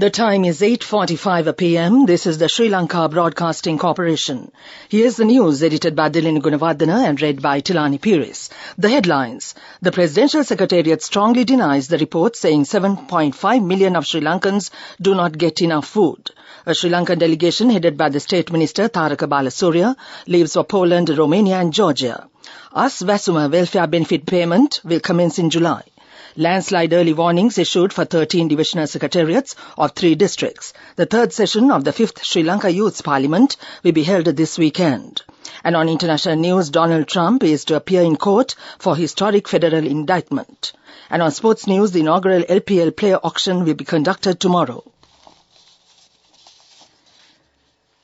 The time is 8:45 p.m. This is the Sri Lanka Broadcasting Corporation. Here's the news edited by Dilini Gunawardena and read by Tilani Pires. The headlines. The Presidential Secretariat strongly denies the report saying 7.5 million of Sri Lankans do not get enough food. A Sri Lankan delegation headed by the State Minister Taraka Balasurya leaves for Poland, Romania and Georgia. Us Vasuma welfare benefit payment will commence in July. Landslide early warnings issued for 13 divisional secretariats of 3 districts. The third session of the 5th Sri Lanka Youth Parliament will be held this weekend. And on international news, Donald Trump is to appear in court for historic federal indictment. And on sports news, the inaugural LPL player auction will be conducted tomorrow.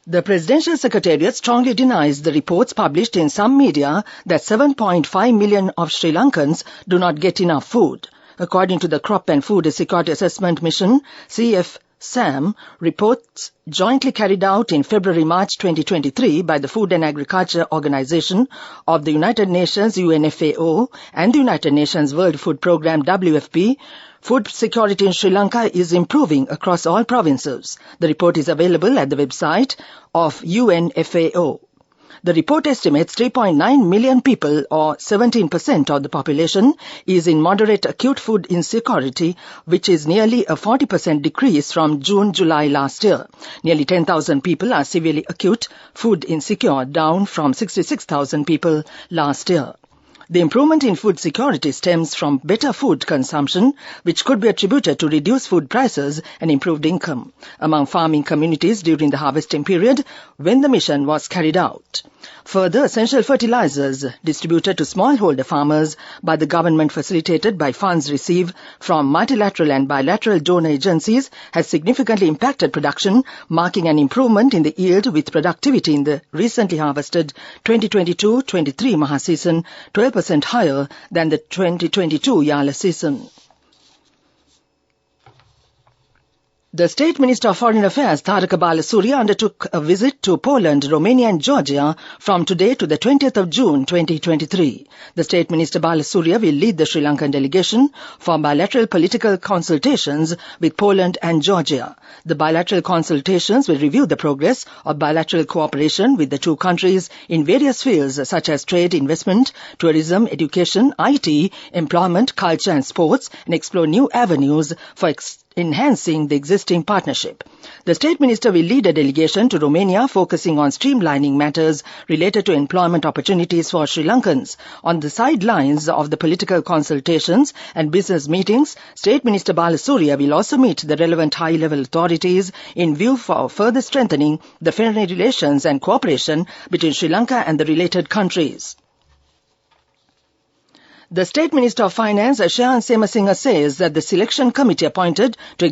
The Presidential Secretariat strongly denies the reports published in some media that 7.5 million of Sri Lankans do not get enough food. According to the Crop and Food Security Assessment Mission, CFSAM, reports jointly carried out in February-March 2023 by the Food and Agriculture Organization of the United Nations UNFAO and the United Nations World Food Programme WFP, food security in Sri Lanka is improving across all provinces. The report is available at the website of UNFAO. The report estimates 3.9 million people, or 17% of the population, is in moderate acute food insecurity, which is nearly a 40% decrease from June-July last year. Nearly 10,000 people are severely acute food insecure, down from 66,000 people last year. The improvement in food security stems from better food consumption, which could be attributed to reduced food prices and improved income among farming communities during the harvesting period when the mission was carried out. Further, essential fertilizers distributed to smallholder farmers by the government facilitated by funds received from multilateral and bilateral donor agencies has significantly impacted production, marking an improvement in the yield with productivity in the recently harvested 2022-23 Maha season 12% higher than the 2022 Yala season. The State Minister of Foreign Affairs, Taraka Balasurya, undertook a visit to Poland, Romania and Georgia from today to the 20th of June 2023. The State Minister Balasurya will lead the Sri Lankan delegation for bilateral political consultations with Poland and Georgia. The bilateral consultations will review the progress of bilateral cooperation with the two countries in various fields such as trade, investment, tourism, education, IT, employment, culture and sports, and explore new avenues for enhancing the existing partnership. The State Minister will lead a delegation to Romania focusing on streamlining matters related to employment opportunities for Sri Lankans. On the sidelines of the political consultations and business meetings, State Minister Balasurya will also meet the relevant high-level authorities in view for further strengthening the friendly relations and cooperation between Sri Lanka and the related countries. The State Minister of Finance, Shayan Semasinghe, says that the selection committee appointed to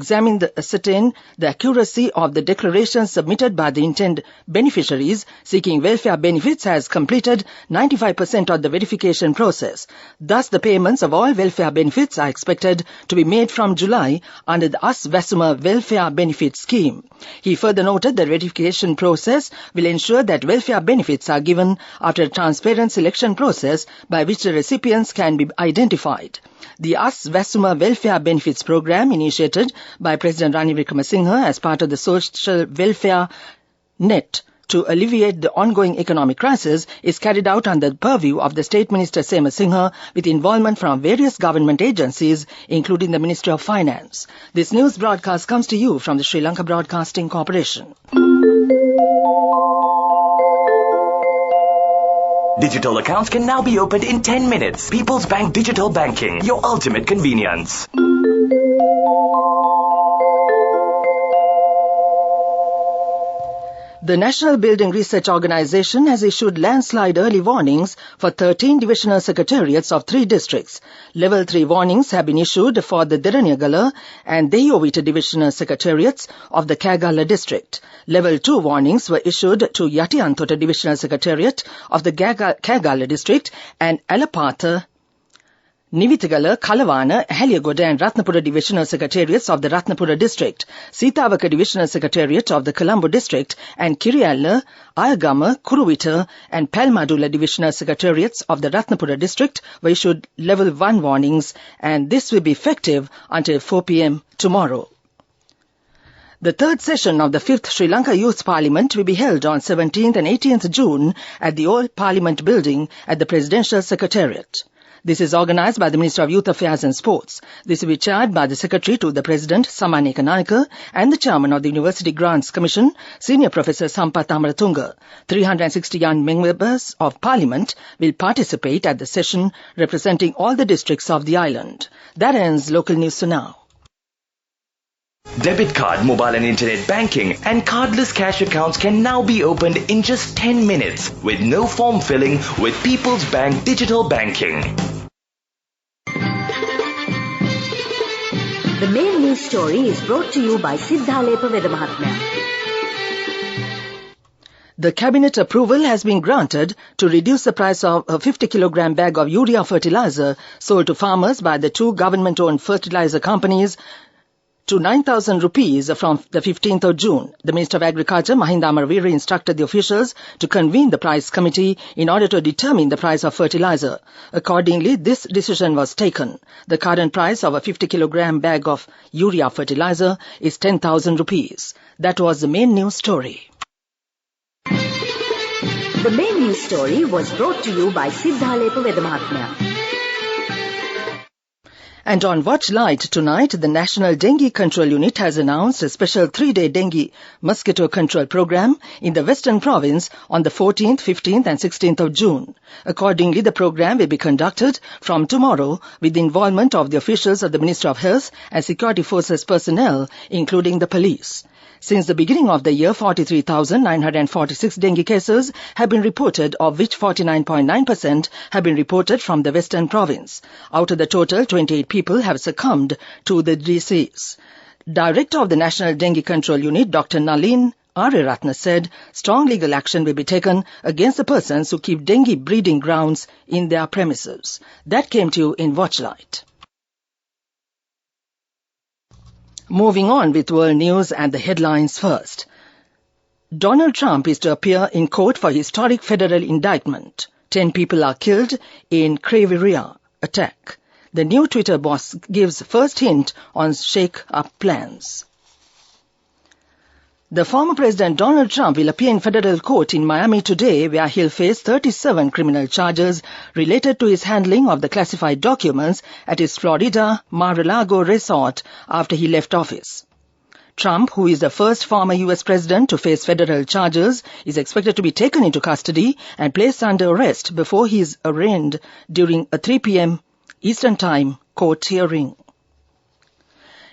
ascertain the accuracy of the declarations submitted by the intended beneficiaries seeking welfare benefits has completed 95% of the verification process. Thus, the payments of all welfare benefits are expected to be made from July under the Us Vasuma Welfare Benefit Scheme. He further noted that the verification process will ensure that welfare benefits are given after a transparent selection process by which the recipients can be identified. The Us Vasuma Welfare Benefits Program, initiated by President Ranil Wickremesinghe as part of the Social Welfare Net to alleviate the ongoing economic crisis, is carried out under the purview of the State Minister Semasinghe with involvement from various government agencies, including the Ministry of Finance. This news broadcast comes to you from the Sri Lanka Broadcasting Corporation. Digital accounts can now be opened in 10 minutes. People's Bank Digital Banking, your ultimate convenience. The National Building Research Organisation has issued landslide early warnings for 13 divisional secretariats of 3 districts. Level 3 warnings have been issued for the Deraniyagala and Deyovita divisional secretariats of the Kagala district. Level 2 warnings were issued to Yatiantota divisional secretariat of the Kagala district and Alapatha, Nivithagala, Kalawana, Haliagoda and Ratnapura divisional secretariats of the Ratnapura district, Sitavaka divisional secretariat of the Colombo district, and Kiriyalla, Ayagama, Kuruvita and Palmadula divisional secretariats of the Ratnapura district were issued level 1 warnings, and this will be effective until 4 p.m. tomorrow. The third session of the 5th Sri Lanka Youth Parliament will be held on 17th and 18th June at the old Parliament building at the Presidential Secretariat. This is organized by the Minister of Youth Affairs and Sports. This will be chaired by the Secretary to the President, Samaneka Naika, and the Chairman of the University Grants Commission, Senior Professor Sampath Amaratunga. 360 young members of Parliament will participate at the session representing all the districts of the island. That ends local news for now. Debit card, mobile and internet banking and cardless cash accounts can now be opened in just 10 minutes with no form filling with People's Bank Digital Banking. The main news story is brought to you by Siddhalepa Vedamahatmya. The Cabinet approval has been granted to reduce the price of a 50-kilogram bag of urea fertilizer sold to farmers by the two government-owned fertilizer companies to 9,000 rupees from the 15th of June. The Minister of Agriculture, Mahinda Amaravira, instructed the officials to convene the price committee in order to determine the price of fertilizer. Accordingly, this decision was taken. The current price of a 50-kilogram bag of urea fertilizer is 10,000 rupees. That was the main news story. The main news story was brought to you by Siddhalepa Vedamahatmya. And on Watch Light tonight, the National Dengue Control Unit has announced a special 3-day dengue mosquito control program in the Western Province on the 14th, 15th and 16th of June. Accordingly, the program will be conducted from tomorrow with the involvement of the officials of the Ministry of Health and Security Forces personnel, including the police. Since the beginning of the year, 43,946 dengue cases have been reported, of which 49.9% have been reported from the Western Province. Out of the total, 28 people have succumbed to the disease. Director of the National Dengue Control Unit, Dr. Nalin Aryaratna, said strong legal action will be taken against the persons who keep dengue breeding grounds in their premises. That came to you in Watchlight. Moving on with world news and the headlines first. Donald Trump is to appear in court for historic federal indictment. 10 people are killed in Kriviria attack. The new Twitter boss gives first hint on shake-up plans. The former President Donald Trump will appear in federal court in Miami today, where he'll face 37 criminal charges related to his handling of the classified documents at his Florida Mar-a-Lago resort after he left office. Trump, who is the first former U.S. president to face federal charges, is expected to be taken into custody and placed under arrest before he is arraigned during a 3 p.m. Eastern Time court hearing.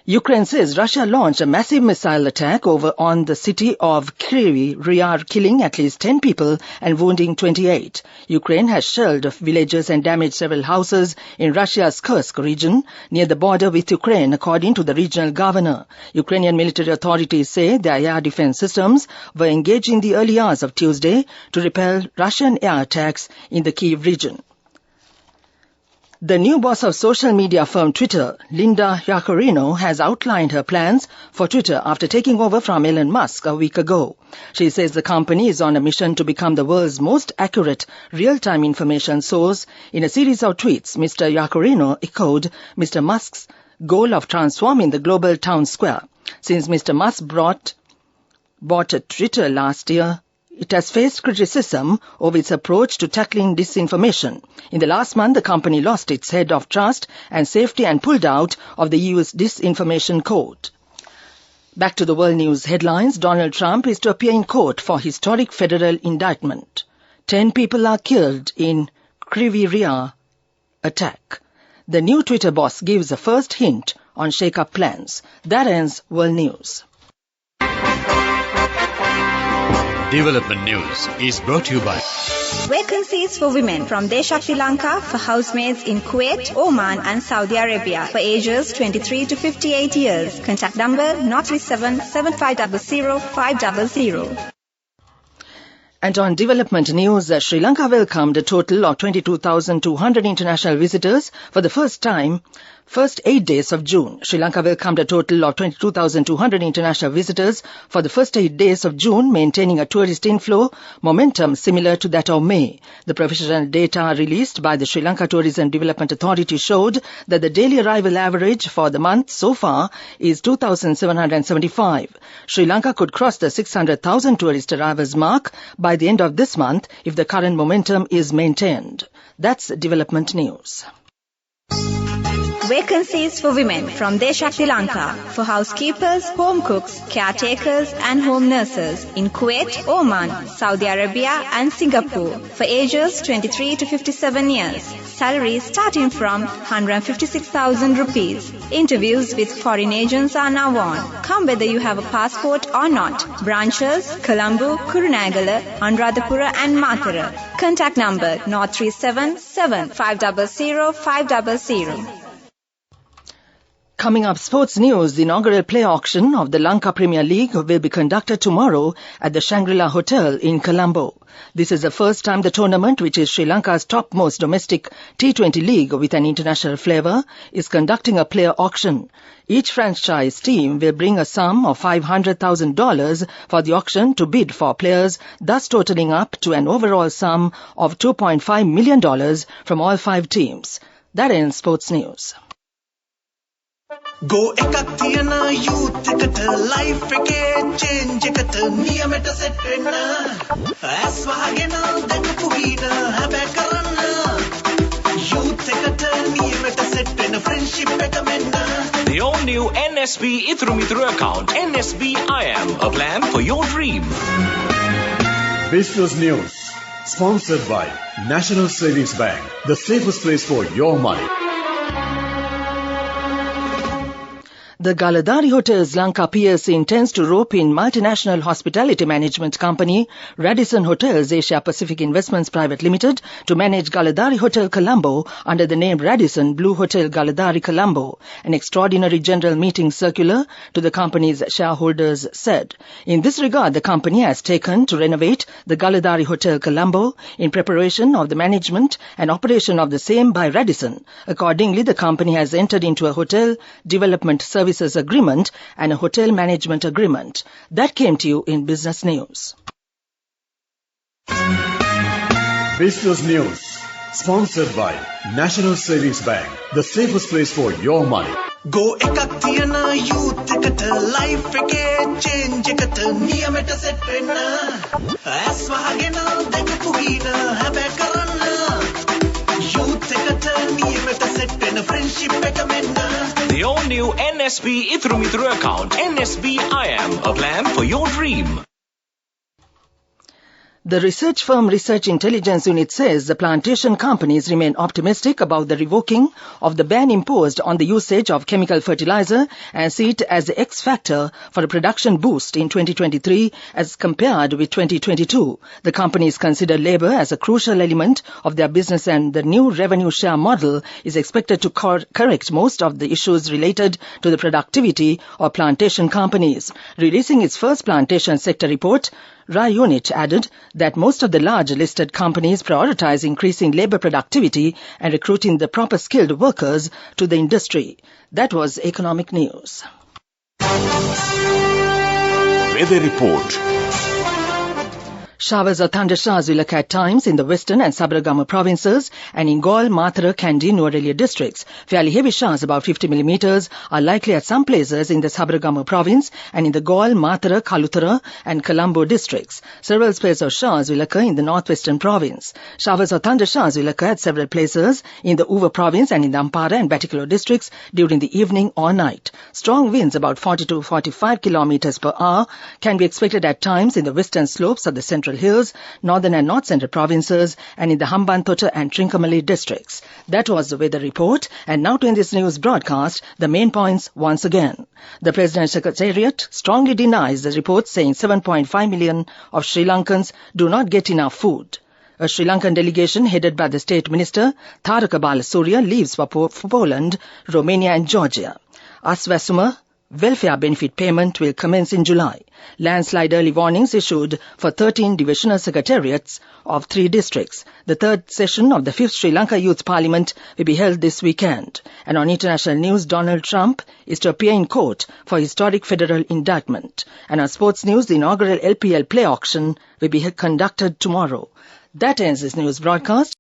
Ukraine says Russia launched a massive missile attack on the city of Kryvyi Rih, killing at least 10 people and wounding 28. Ukraine has shelled villages and damaged several houses in Russia's Kursk region near the border with Ukraine, according to the regional governor. Ukrainian military authorities say their air defense systems were engaged in the early hours of Tuesday to repel Russian air attacks in the Kyiv region. The new boss of social media firm Twitter, Linda Yaccarino, has outlined her plans for Twitter after taking over from Elon Musk a week ago. She says the company is on a mission to become the world's most accurate real-time information source. In a series of tweets, Mr. Yaccarino echoed Mr. Musk's goal of transforming the global town square. Since Mr. Musk bought Twitter last year, it has faced criticism over its approach to tackling disinformation. In the last month, the company lost its head of trust and safety and pulled out of the EU's disinformation code. Back to the world news headlines. Donald Trump is to appear in court for historic federal indictment. 10 people are killed in Kryvyi Rih attack. The new Twitter boss gives a first hint on shake-up plans. That ends world news. Development News is brought to you by Vacancies for women from Deshakti Lanka for housemaids in Kuwait, Oman and Saudi Arabia for ages 23 to 58 years. Contact number 037 7500 500. And on development news, Sri Lanka welcomed a total of 22,200 international visitors for the first time First 8 days of June, Sri Lanka welcomed a total of 22,200 international visitors for the first 8 days of June, maintaining a tourist inflow momentum similar to that of May. The professional data released by the Sri Lanka Tourism Development Authority showed that the daily arrival average for the month so far is 2,775. Sri Lanka could cross the 600,000 tourist arrivals mark by the end of this month if the current momentum is maintained. That's development news. Vacancies for women from Sri Lanka for housekeepers, home cooks, caretakers and home nurses in Kuwait, Oman, Saudi Arabia and Singapore for ages 23 to 57 years. Salaries starting from 156,000 rupees. Interviews with foreign agents are now on. Come whether you have a passport or not. Branches, Colombo, Kurunagala, Anuradhapura and Matara. Contact number 0377 500 500. Coming up, sports news. The inaugural play auction of the Lanka Premier League will be conducted tomorrow at the Shangri-La Hotel in Colombo. This is the first time the tournament, which is Sri Lanka's topmost domestic T20 league with an international flavour, is conducting a player auction. Each franchise team will bring a sum of $500,000 for the auction to bid for players, thus totalling up to an overall sum of $2.5 million from all 5 teams. That ends sports news. Go ekak thiyana youth eකට life එකේ change එකට නියමෙට set වෙන්න ඇස් වහගෙන දැකපු හින හැබැ කරන්න youth එකට නියමෙට set වෙන්න friendship එක මෙන්න. The all new NSB Ithru Mithru account, NSB IM, a plan for your dream. Business News, sponsored by National Savings Bank, the safest place for your money. The Galadari Hotels Lanka PLC intends to rope in multinational hospitality management company Radisson Hotels Asia Pacific Investments Private Limited to manage Galadari Hotel Colombo under the name Radisson Blue Hotel Galadari Colombo. An extraordinary general meeting circular to the company's shareholders said. In this regard, the company has taken to renovate the Galadari Hotel Colombo in preparation of the management and operation of the same by Radisson. Accordingly, the company has entered into a hotel development services agreement and a hotel management agreement. That came to you in Business News. Business News, sponsored by National Savings Bank, the safest place for your money. Go ekak thiyana youth එකට life එකේ change එකට නියමෙට set වෙන්න ඇස් වහගෙන දැකපු හින හැබැ කරන්න youth එකට නියමෙට set වෙන්න friendship එක මෙන්න. The all new NSB Ithru Mithru account, NSB IM, a plan for your dream. The research firm Research Intelligence Unit says the plantation companies remain optimistic about the revoking of the ban imposed on the usage of chemical fertilizer and see it as the X factor for a production boost in 2023 as compared with 2022. The companies consider labor as a crucial element of their business and the new revenue share model is expected to correct most of the issues related to the productivity of plantation companies. Releasing its first plantation sector report, RAI unit added that most of the large listed companies prioritize increasing labor productivity and recruiting the proper skilled workers to the industry. That was economic news. Weather report. Showers or thundershowers will occur at times in the western and Sabaragama provinces and in Galle, Mathura, Kandy, Nuwara districts. Fairly heavy showers, about 50 millimeters, are likely at some places in the Sabaragama province and in the Galle, Mathura, Kalutara and Colombo districts. Several spells of showers will occur in the northwestern province. Showers or thundershowers will occur at several places in the Uva province and in the Ampara and Batticaloa districts during the evening or night. Strong winds, about 40 to 45 kilometers per hour, can be expected at times in the western slopes of the central hills, northern and north central provinces and in the Hambantota and Trincomalee districts. That was the weather report, and now to end this news broadcast, the main points once again. The President's Secretariat strongly denies the report saying 7.5 million of Sri Lankans do not get enough food. A Sri Lankan delegation headed by the State Minister Tharaka Balasurya leaves for Poland, Romania and Georgia. Aswasuma welfare benefit payment will commence in July. Landslide early warnings issued for 13 divisional secretariats of 3 districts. The third session of the 5th Sri Lanka Youth Parliament will be held this weekend. And on international news, Donald Trump is to appear in court for historic federal indictment. And on sports news, the inaugural LPL play auction will be conducted tomorrow. That ends this news broadcast.